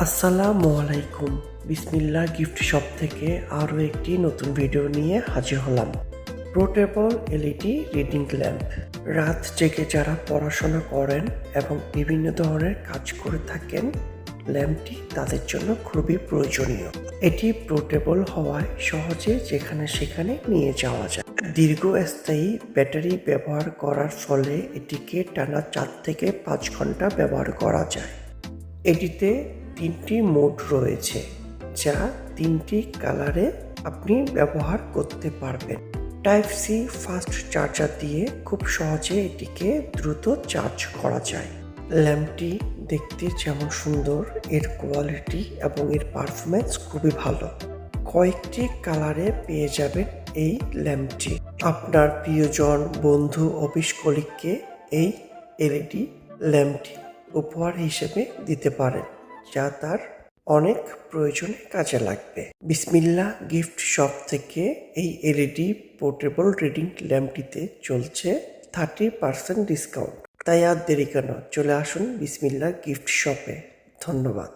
আসসালামু আলাইকুম। বিসমিল্লাহ গিফট শপ থেকে আরও একটি নতুন ভিডিও নিয়ে হাজির হলাম। Portable LED reading lamp. রাত জেগে যারা পড়াশোনা করেন এবং বিভিন্ন ধরনের কাজ করে থাকেন, ল্যাম্পটি তাদের জন্য খুবই প্রয়োজনীয়। এটি পোর্টেবল হওয়ায় সহজে যেখানে সেখানে নিয়ে যাওয়া যায়। দীর্ঘস্থায়ী ব্যাটারি ব্যবহার করার ফলে এটিকে টানা 4 থেকে 5 ঘন্টা ব্যবহার করা যায়। এটিতে 3টি মোড রয়েছে, যা 3টি কালারে আপনি ব্যবহার করতে পারবেন। টাইপ সি ফাস্ট চার্জার দিয়ে খুব সহজে এটিকে দ্রুত চার্জ করা যায়। ল্যাম্পটি দেখতে যেমন সুন্দর, এর কোয়ালিটি এবং এর পারফরমেন্স খুবই ভালো। কয়েকটি কালারে পেয়ে যাবেন এই ল্যাম্পটি। আপনার প্রিয়জন, বন্ধু, অফিস কলিগকে এই এলইডি ল্যাম্পটি উপহার হিসেবে দিতে পারেন, যা তার অনেক প্রয়োজনে কাজে লাগবে। বিসমিল্লাহ গিফট শপ থেকে এই এলইডি পোর্টেবল রিডিং ল্যাম্পটিতে চলছে 30% ডিসকাউন্ট। তাই আর দেরি কেন, চলে আসুন বিসমিল্লাহ গিফট শপে। ধন্যবাদ।